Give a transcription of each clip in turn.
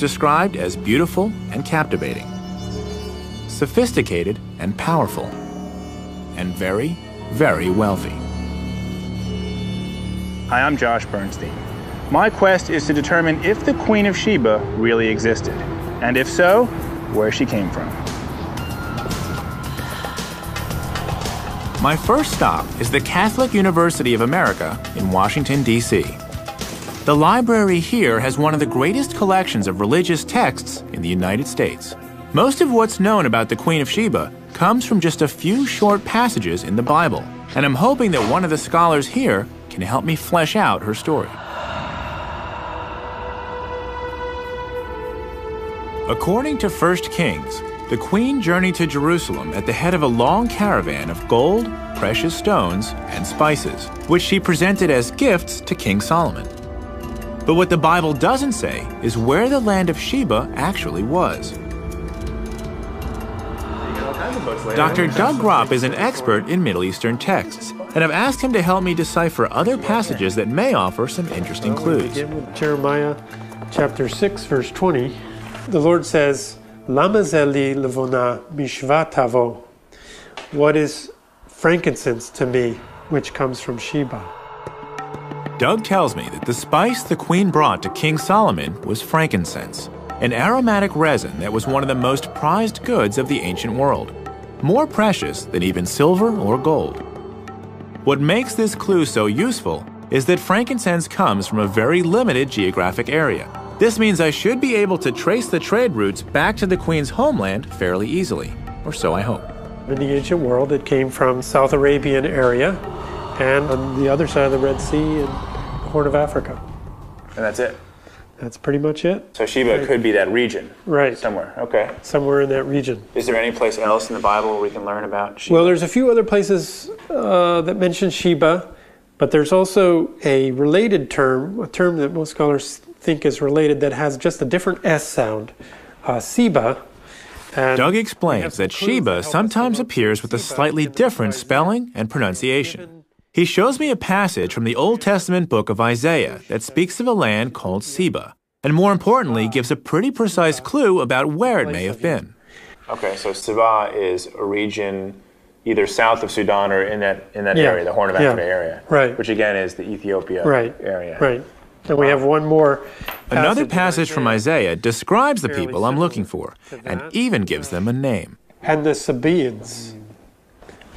described as beautiful and captivating, sophisticated and powerful, and very, very wealthy. Hi, I'm Josh Bernstein. My quest is to determine if the Queen of Sheba really existed, and if so, where she came from. My first stop is the Catholic University of America in Washington, D.C. The library here has one of the greatest collections of religious texts in the United States. Most of what's known about the Queen of Sheba comes from just a few short passages in the Bible, and I'm hoping that one of the scholars here can help me flesh out her story. According to 1 Kings, the queen journeyed to Jerusalem at the head of a long caravan of gold, precious stones, and spices, which she presented as gifts to King Solomon. But what the Bible doesn't say is where the land of Sheba actually was. Dr. Doug Gropp is an expert in Middle Eastern texts, and I've asked him to help me decipher other passages that may offer some interesting clues. Begin with Jeremiah chapter 6, verse 20. The Lord says, Lama zeli levona mishva tavo. What is frankincense to me, which comes from Sheba? Doug tells me that the spice the queen brought to King Solomon was frankincense, an aromatic resin that was one of the most prized goods of the ancient world, more precious than even silver or gold. What makes this clue so useful is that frankincense comes from a very limited geographic area. This means I should be able to trace the trade routes back to the queen's homeland fairly easily, or so I hope. In the ancient world, it came from South Arabian area and on the other side of the Red Sea and the Horn of Africa. And that's it? That's pretty much it. So Sheba could be that region? Right. Somewhere, okay. Somewhere in that region. Is there any place else in the Bible where we can learn about Sheba? Well, there's a few other places that mention Sheba, but there's also a related term, a term that most scholars think is related that has just a different S sound, Seba. Doug explains that Sheba sometimes appears with a slightly different spelling and pronunciation. He shows me a passage from the Old Testament book of Isaiah that speaks of a land called Seba, and more importantly gives a pretty precise clue about where it may have been. Okay, so Saba is a region either south of Sudan or in that area, the Horn of Africa area, right. Which again is the Ethiopia area. Right. And we have one more. Another passage from Isaiah describes the people I'm looking for, and even gives them a name. And the Sabaeans,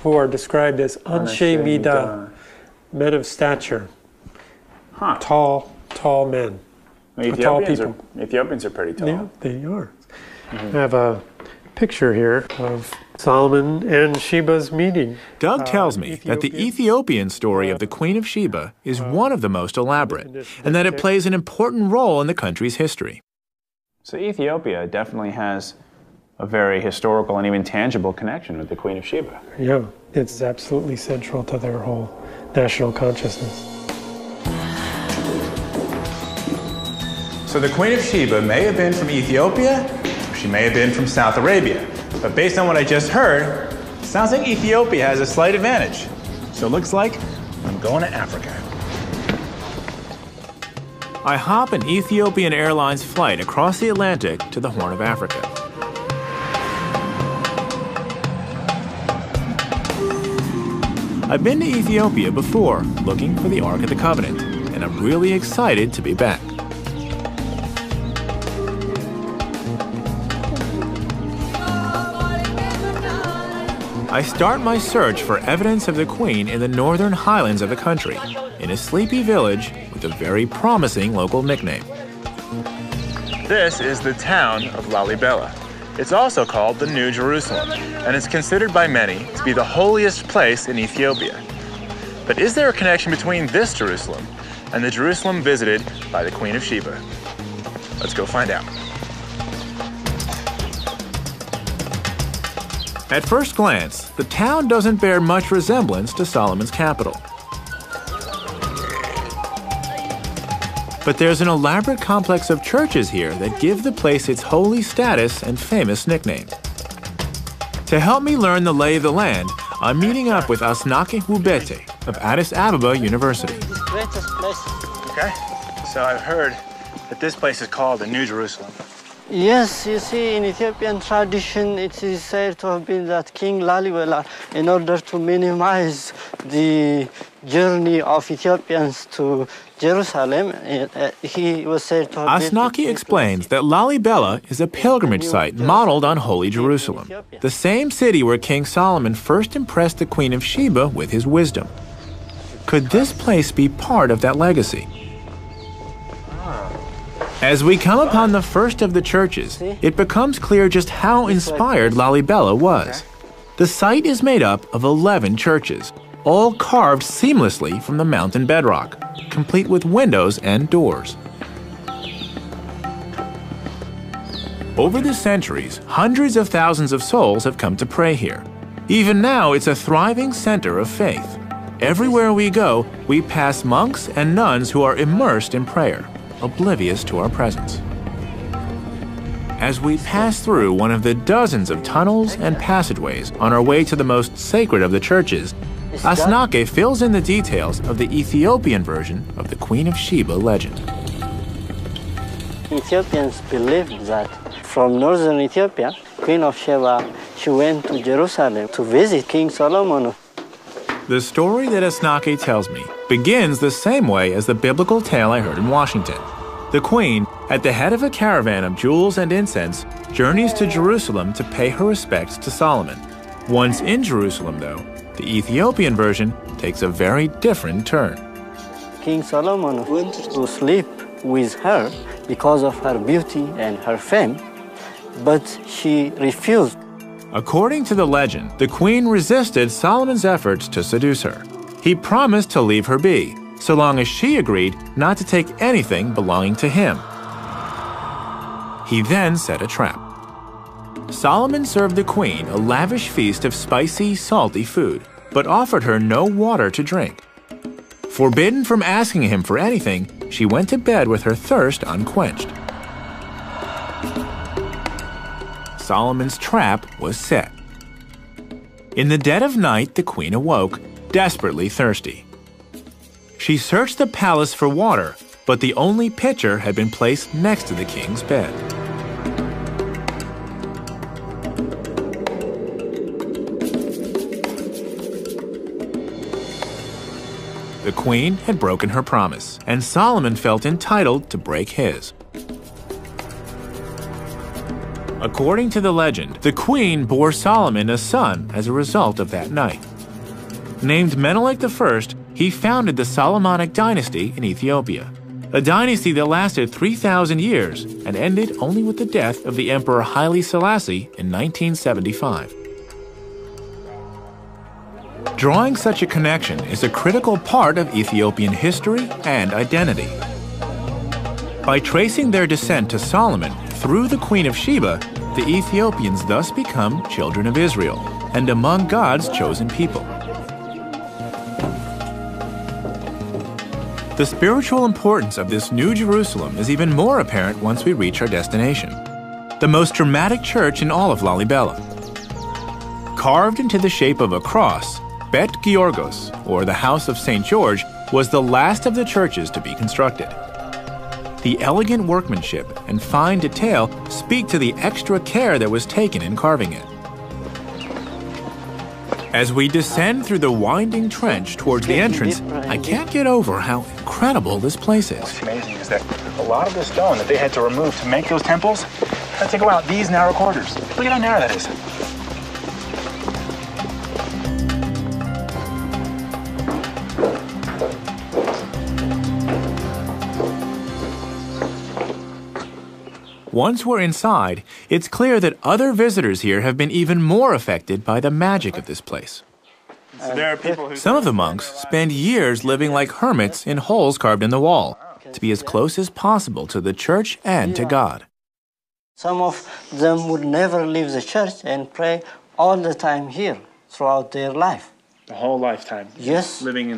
who are described as Anshe Midah, men of stature. Huh. Tall men. Tall people. Ethiopians are pretty tall. Yeah, they are. I have a picture here of Solomon and Sheba's meeting. Doug tells me that the Ethiopian story of the Queen of Sheba is one of the most elaborate, and that it plays an important role in the country's history. So Ethiopia definitely has a very historical and even tangible connection with the Queen of Sheba. Yeah, it's absolutely central to their whole national consciousness. So the Queen of Sheba may have been from Ethiopia, or she may have been from South Arabia. But based on what I just heard, it sounds like Ethiopia has a slight advantage. So it looks like I'm going to Africa. I hop an Ethiopian Airlines flight across the Atlantic to the Horn of Africa. I've been to Ethiopia before, looking for the Ark of the Covenant, and I'm really excited to be back. I start my search for evidence of the Queen in the northern highlands of the country, in a sleepy village with a very promising local nickname. This is the town of Lalibela. It's also called the New Jerusalem, and it's considered by many to be the holiest place in Ethiopia. But is there a connection between this Jerusalem and the Jerusalem visited by the Queen of Sheba? Let's go find out. At first glance, the town doesn't bear much resemblance to Solomon's capital. But there's an elaborate complex of churches here that give the place its holy status and famous nickname. To help me learn the lay of the land, I'm meeting up with Asnake Wubete of Addis Ababa University. Okay, so I've heard that this place is called the New Jerusalem. Yes, you see, in Ethiopian tradition, it is said to have been that King Lalibela, in order to minimize the journey of Ethiopians to Jerusalem, he was said to have Asnaki explains that Lalibela is a pilgrimage site modeled on Holy Jerusalem, the same city where King Solomon first impressed the Queen of Sheba with his wisdom. Could this place be part of that legacy? As we come upon the first of the churches, it becomes clear just how inspired Lalibela was. The site is made up of 11 churches, all carved seamlessly from the mountain bedrock, complete with windows and doors. Over the centuries, hundreds of thousands of souls have come to pray here. Even now, it's a thriving center of faith. Everywhere we go, we pass monks and nuns who are immersed in prayer, oblivious to our presence. As we pass through one of the dozens of tunnels and passageways on our way to the most sacred of the churches, Asnake fills in the details of the Ethiopian version of the Queen of Sheba legend. Ethiopians believe that from northern Ethiopia, Queen of Sheba, she went to Jerusalem to visit King Solomon. The story that Asnake tells me begins the same way as the biblical tale I heard in Washington. The queen, at the head of a caravan of jewels and incense, journeys to Jerusalem to pay her respects to Solomon. Once in Jerusalem, though, the Ethiopian version takes a very different turn. King Solomon went to sleep with her because of her beauty and her fame, but she refused. According to the legend, the queen resisted Solomon's efforts to seduce her. He promised to leave her be, so long as she agreed not to take anything belonging to him. He then set a trap. Solomon served the queen a lavish feast of spicy, salty food, but offered her no water to drink. Forbidden from asking him for anything, she went to bed with her thirst unquenched. Solomon's trap was set. In the dead of night, the queen awoke, desperately thirsty. She searched the palace for water, but the only pitcher had been placed next to the king's bed. The queen had broken her promise, and Solomon felt entitled to break his. According to the legend, the queen bore Solomon a son as a result of that night. Named Menelik I, he founded the Solomonic dynasty in Ethiopia, a dynasty that lasted 3,000 years and ended only with the death of the Emperor Haile Selassie in 1975. Drawing such a connection is a critical part of Ethiopian history and identity. By tracing their descent to Solomon through the Queen of Sheba, the Ethiopians thus become children of Israel and among God's chosen people. The spiritual importance of this New Jerusalem is even more apparent once we reach our destination, the most dramatic church in all of Lalibela. Carved into the shape of a cross, Bet Georgos, or the House of St. George, was the last of the churches to be constructed. The elegant workmanship and fine detail speak to the extra care that was taken in carving it. As we descend through the winding trench towards the entrance, I can't get over how incredible this place is. What's amazing is that a lot of the stone that they had to remove to make those temples had to go out these narrow corridors. Look at how narrow that is. Once we're inside, it's clear that other visitors here have been even more affected by the magic of this place. So there are people who Some of the monks spend years living like hermits in holes carved in the wall, to be as close as possible to the church and to God. Some of them would never leave the church and pray all the time here throughout their life. the whole lifetime. Yes. Living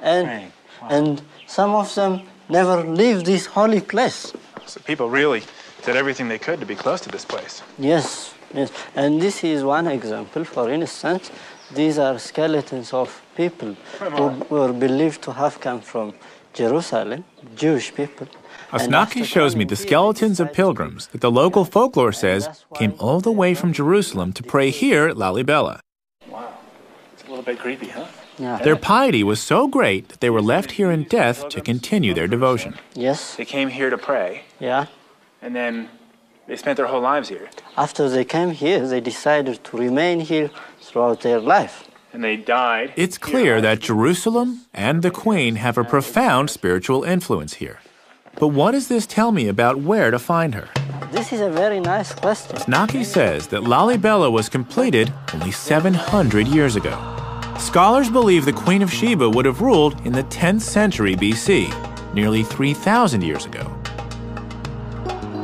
and praying. Wow. And some of them never leave this holy place. So people really did everything they could to be close to this place. Yes, yes. And this is one example. For instance, these are skeletons of people who were believed to have come from Jerusalem, Jewish people. Asnaki shows me the skeletons of pilgrims that the local folklore says came all the way from Jerusalem to pray here at Lalibela. Wow. It's a little bit creepy, huh? Yeah. Their piety was so great that they were left here in death to continue their devotion. Yes. They came here to pray, Yeah. and then they spent their whole lives here. After they came here, they decided to remain here throughout their life. And they died. It's clear that Jerusalem and the Queen have a profound spiritual influence here. But what does this tell me about where to find her? This is a very nice question. Naki says that Lalibela was completed only 700 years ago. Scholars believe the Queen of Sheba would have ruled in the 10th century BC, nearly 3,000 years ago.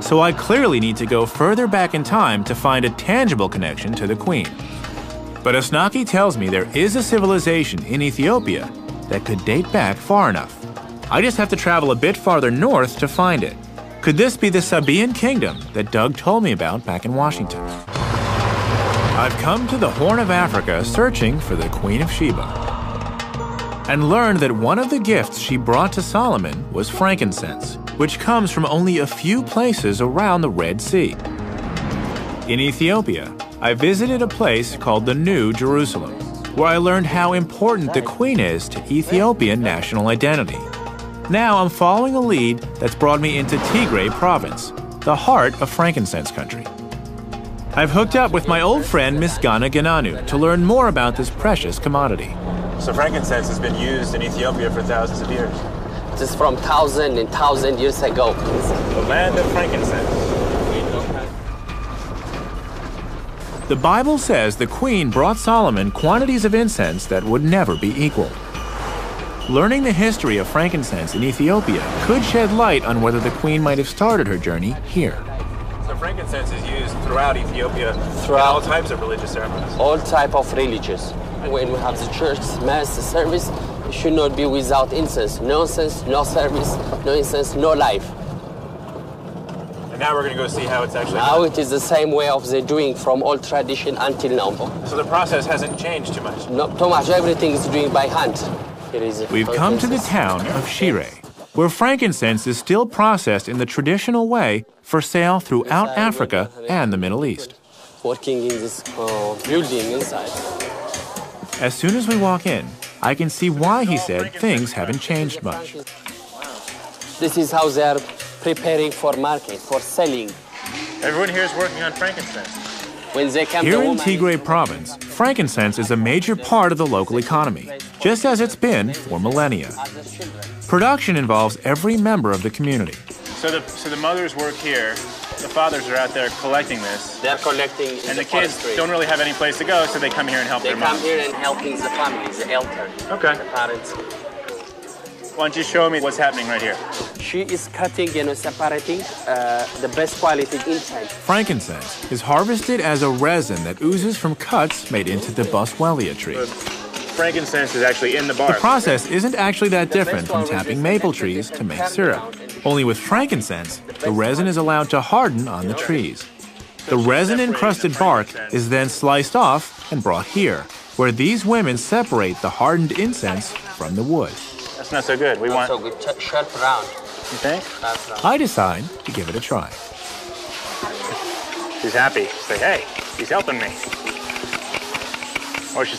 So I clearly need to go further back in time to find a tangible connection to the Queen. But Asnaki tells me there is a civilization in Ethiopia that could date back far enough. I just have to travel a bit farther north to find it. Could this be the Sabaean kingdom that Doug told me about back in Washington? I've come to the Horn of Africa searching for the Queen of Sheba and learned that one of the gifts she brought to Solomon was frankincense, which comes from only a few places around the Red Sea. In Ethiopia, I visited a place called the New Jerusalem, where I learned how important the Queen is to Ethiopian national identity. Now I'm following a lead that's brought me into Tigray province, the heart of frankincense country. I've hooked up with my old friend Misgana Gananu to learn more about this precious commodity. So frankincense has been used in Ethiopia for thousands of years. This is from 1,000 years ago. The land of frankincense. The Bible says the Queen brought Solomon quantities of incense that would never be equaled. Learning the history of frankincense in Ethiopia could shed light on whether the Queen might have started her journey here. So frankincense is used throughout Ethiopia in Throughout. all types of religious ceremonies. All type of religions. When we have the church, mass, the service, it should not be without incense. No incense, no service, no incense, no life. And now we're going to go see how it's actually Now done. it is the same way of the doing from old tradition until now. So the process hasn't changed too much. Not too much, everything is doing by hand. It is We've come to the town of Shire, where frankincense is still processed in the traditional way for sale throughout Africa and the Middle East. Working in this building inside. As soon as we walk in, I can see why he said things haven't changed much. This is how they are preparing for market, for selling. Everyone here is working on frankincense. When they come Here the in woman- Tigray province, frankincense is a major part of the local economy, just as it's been for millennia. Production involves every member of the community. So the mothers work here, the fathers are out there collecting this, They are collecting in and the kids forestry. don't really have any place to go, so they come here and help They their come moms. here and helping the family, the elder, Okay. the parents. Why don't you show me what's happening right here? She is cutting, separating the best quality inside. Frankincense is harvested as a resin that oozes from cuts made into the boswellia tree. Frankincense is actually in the bark. The process isn't actually that different from tapping maple trees to make syrup. Only with frankincense, the resin is allowed to harden on the trees. The resin-encrusted bark is then sliced off and brought here, where these women separate the hardened incense from the wood. That's not so good. We want. So good, sharp round. You think? I decide to give it a try. She's happy. Say, hey, he's helping me. Or she's